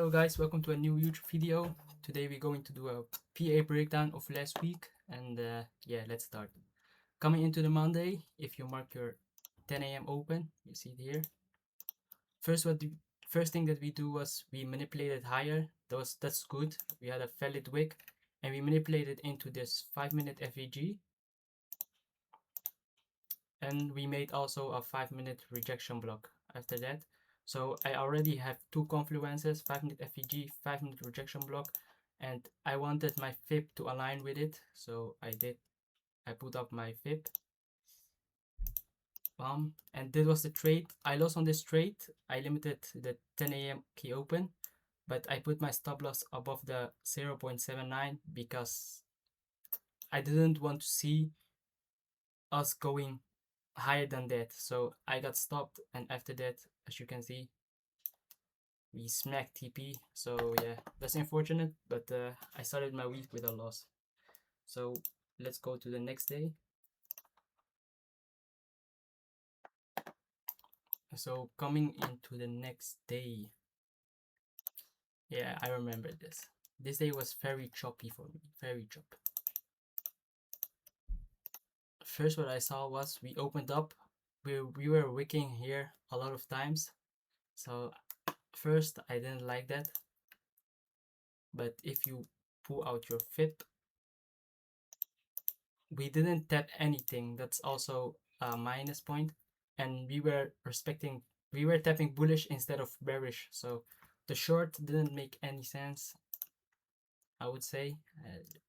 Hello guys, welcome to a new YouTube video. Today we're going to do a PA breakdown of last week, and yeah, let's start. Coming into the Monday, if you mark your 10 a.m. open, you see it here. First thing that we do was we manipulated higher. That's good. We had a valid wick, and we manipulated into this 5-minute FVG, and we made also a 5-minute rejection block after that. So I already have two confluences, 5-minute FVG, 5-minute rejection block, and I wanted my fib to align with it, so I put up my fib, and this was the trade. I lost on this trade. I limited the 10 a.m. key open, but I put my stop loss above the 0.79 because I didn't want to see us going higher than that, so I got stopped, and after that, as you can see, we smacked TP. So yeah, that's unfortunate, but I started my week with a loss. So let's go to the next day. So coming into the next day, yeah, I remember this. This day was very choppy for me, very choppy. First, what I saw was we opened up, we were wicking here a lot of times. So first, I didn't like that. But if you pull out your fib, we didn't tap anything. That's also a minus point. And we were tapping bullish instead of bearish. So the short didn't make any sense, I would say.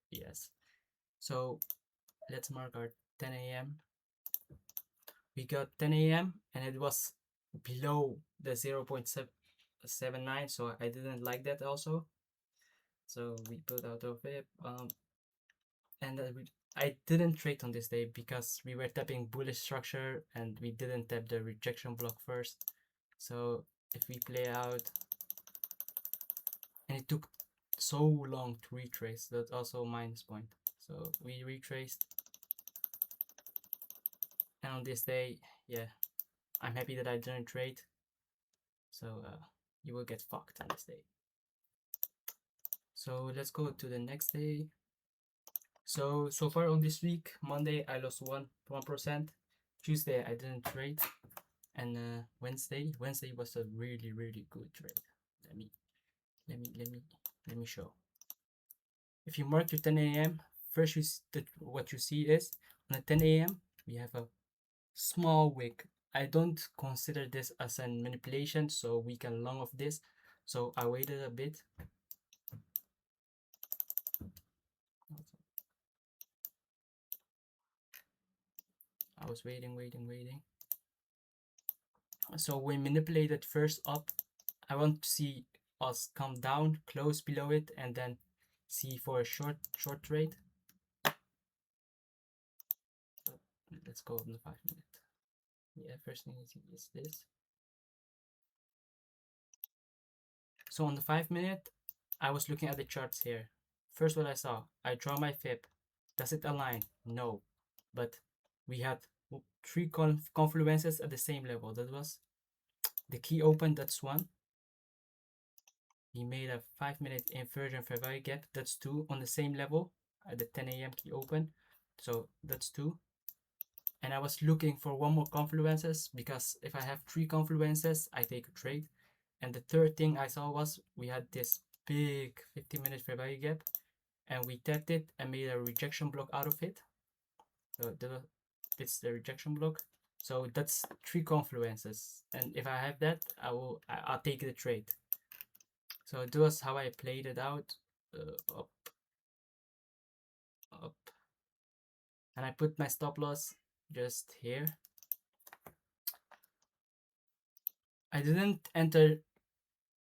Yes. So let's mark our 10 a.m. We got 10 a.m. and it was below the 0.79, so I didn't like that also. So we put out our fib, and I didn't trade on this day because we were tapping bullish structure and we didn't tap the rejection block first. So if we play out, and it took so long to retrace, that's also a minus point. So we retraced, and on this day, yeah, I'm happy that I didn't trade. So you will get fucked on this day. So let's go to the next day. So far on this week, Monday I lost 1%. Tuesday I didn't trade, and Wednesday was a really good trade. Let me show. If you mark your 10 a.m., first what you see is on the 10 a.m. we have a small wick. I don't consider this as a manipulation, so we can long off this. So I waited a bit. I was waiting. So we manipulated first up. I want to see us come down, close below it, and then see for a short trade. Let's go on the 5-minute. Yeah, first thing is this. So on the 5-minute, I was looking at the charts here. First, what I saw, I draw my fib. Does it align? No. But we had 3 confluences at the same level. That was the key open, that's 1. We made a 5-minute inversion fair value gap, that's 2 on the same level at the 10 a.m. key open. So that's 2. And I was looking for 1 more confluences, because if I have 3 confluences, I take a trade. And the third thing I saw was we had this big 15-minute fair value gap, and we tapped it and made a rejection block out of it. So it's the rejection block. So that's 3 confluences, and if I have that, I'll take the trade. So that was how I played it out. Up, and I put my stop loss just here. I didn't enter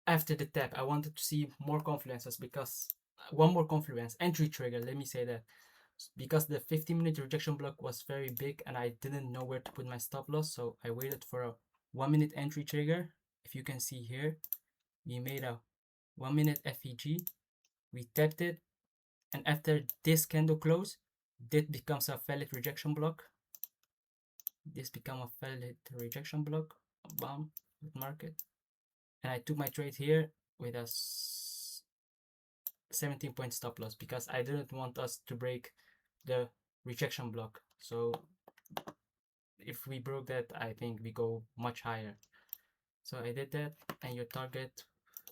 after the tap. I wanted to see more confluences, because 1 more confluence, entry trigger, let me say that, because the 15-minute rejection block was very big and I didn't know where to put my stop loss. So I waited for a 1-minute entry trigger. If you can see here, we made a 1-minute FEG, we tapped it, and after this candle close, that becomes a valid rejection block. This become a valid rejection block. Bam, market. And I took my trade here, with a 17-point stop loss because I didn't want us to break the rejection block. So if we broke that, I think we go much higher. So I did that, and your target,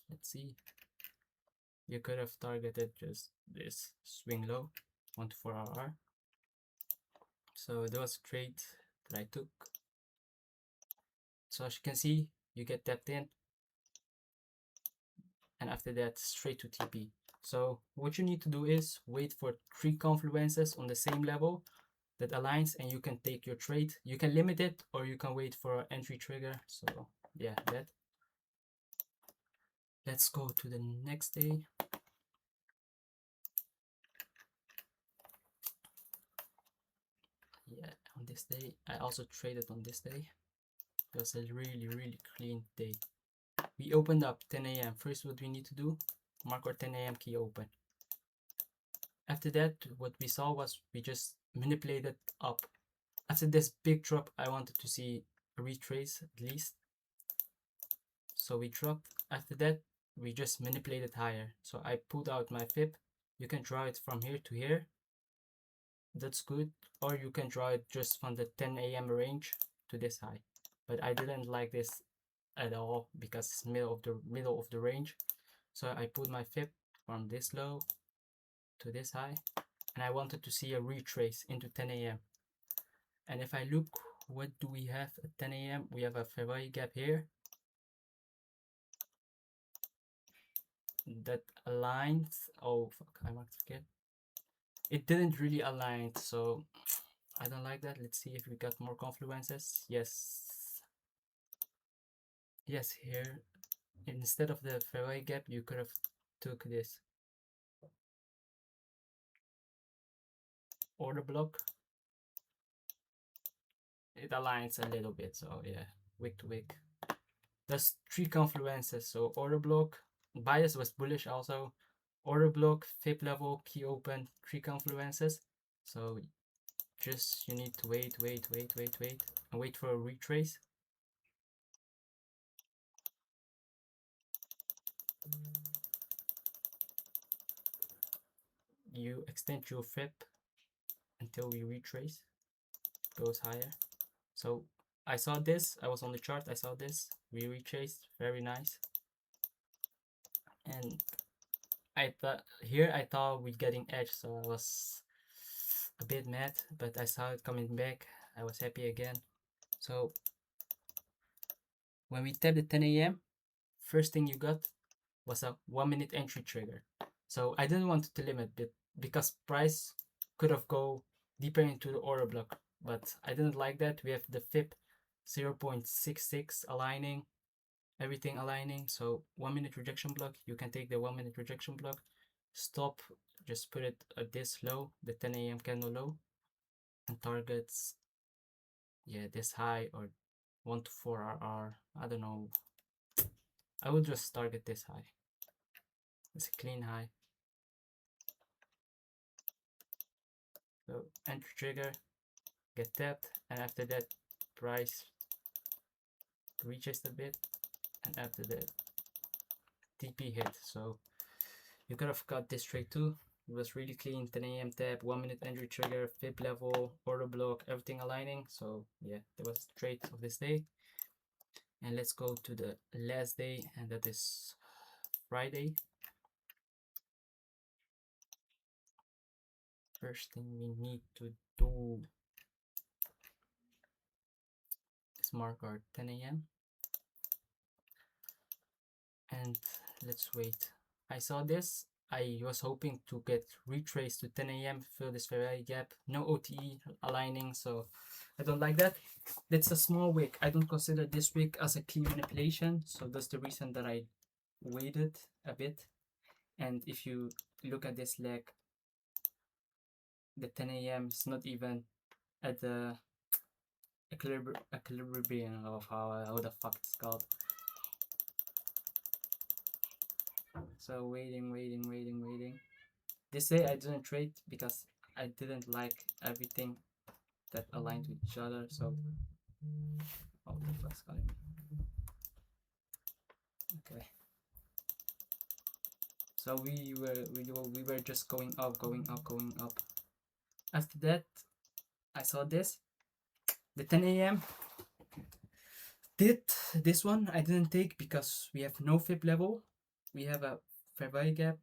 let's see, you could have targeted just this swing low, 1 to 4 RR. So that was a trade that I took. So as you can see, you get tapped in, and after that, straight to TP. So what you need to do is wait for 3 confluences on the same level that aligns, and you can take your trade. You can limit it, or you can wait for an entry trigger. So yeah, that. Let's go to the next day. Yeah, on this day, I also traded on this day. It was a really clean day. We opened up 10 a.m. First, what we need to do, mark our 10 a.m. key open. After that, what we saw was we just manipulated up. After this big drop, I wanted to see a retrace at least. So we dropped. After that, we just manipulated higher. So I pulled out my fib. You can draw it from here to here. That's good. Or you can draw it just from the 10 a.m. range to this high. But I didn't like this at all because it's middle of the range. So I put my fib from this low to this high, and I wanted to see a retrace into 10 a.m. And if I look, what do we have at 10 a.m.? We have a fair value gap here that aligns. Oh fuck, I marked forget. It didn't really align, so I don't like that. Let's see if we got more confluences. Yes, here instead of the fair value gap, you could have took this order block. It aligns a little bit, so yeah, wick to wick. There's 3 confluences, so order block, bias was bullish also, order block, fib level, key open, 3 confluences. So just you need to wait, and wait for a retrace. You extend your fib until we retrace, it goes higher. So I saw this, I was on the chart, I saw this, we retraced, very nice. And I thought we're getting edge, so I was a bit mad, but I saw it coming back. I was happy again. So when we tapped the 10 a.m., first thing you got was a 1-minute entry trigger. So I didn't want to limit it because price could have go deeper into the order block, but I didn't like that. We have the fib 0.66 aligning, everything aligning. So 1-minute rejection block, you can take the 1-minute rejection block, stop, just put it at this low, the 10 a.m. candle low, and targets, yeah, this high or 1 to 4 RR. I don't know. I will just target this high. It's a clean high. So entry trigger, get tapped, and after that price reaches a bit, and after that TP hit. So you could have got this trade too. It was really clean. 10 a.m. tap, 1-minute entry trigger, fib level, order block, everything aligning. So yeah, that was the trade of this day. And let's go to the last day, and that is Friday. First thing we need to do is mark our 10 a.m. and let's wait. I saw this. I was hoping to get retraced to 10 a.m. fill this fair value gap. No OTE aligning, so I don't like that. It's a small wick. I don't consider this wick as a clean manipulation, so that's the reason that I waited a bit. And if you look at this leg, the 10 a.m. is not even at the equilibrium of how the fuck it's called. So waiting. This day I didn't trade because I didn't like everything that aligned with each other. So oh, the fuck's calling me. Okay. So we were just going up, going up, going up. After that, I saw this, the 10 a.m. This one I didn't take because we have no fib level. We have a fair value gap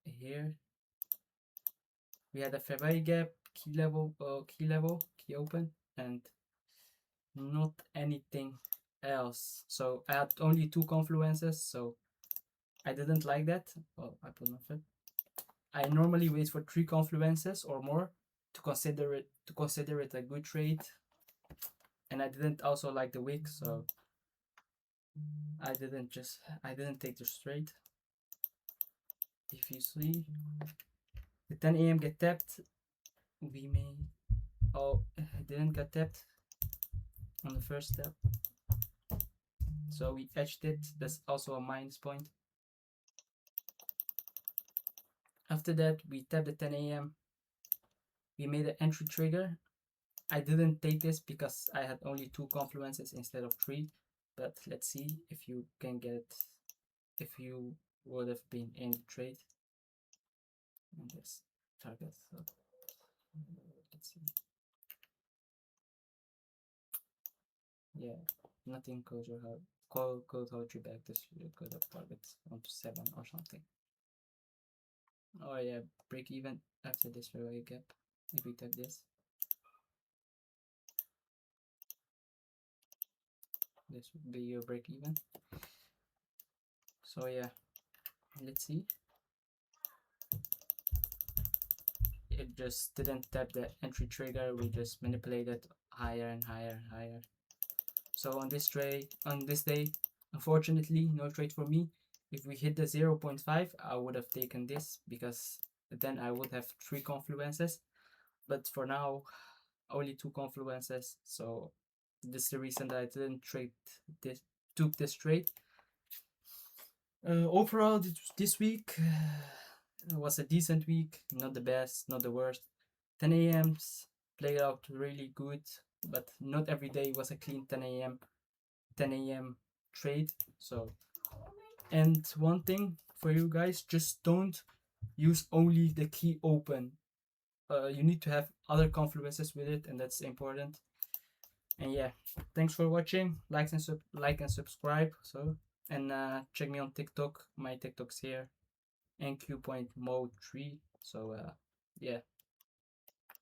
here. We had a fair value gap, key open, and not anything else. So I had only two confluences, so I didn't like that. Well, I put on fib. I normally wait for three confluences or more to consider it a good trade, and I didn't also like the wick, so I didn't take the straight. If you see the 10 a.m. get tapped, we may it didn't get tapped on the first step, so we edged it. That's also a minus point. After that, we tapped the 10 a.m. We made an entry trigger. I didn't take this because I had only two confluences instead of three, but let's see if you can get, if you would have been in the trade and this target. So let's see. Yeah, nothing could hold you back. This could have targets onto 7 or something. Oh yeah, break even after this fairway gap. If we tap this would be your break even. So yeah, let's see. It just didn't tap the entry trigger. We just manipulated higher and higher and higher. So on this day, unfortunately, no trade for me. If we hit the 0.5, I would have taken this because then I would have three confluences. But for now, only two confluences. So this is the reason that I didn't took this trade. Overall, this week was a decent week. Not the best, not the worst. 10 a.m.s played out really good, but not every day was a clean 10 a.m. trade. So, and one thing for you guys, just don't use only the key open. You need to have other confluences with it, and that's important. And yeah, thanks for watching. Like and subscribe. So, and check me on TikTok. My TikTok's here, nq.mo3. So yeah.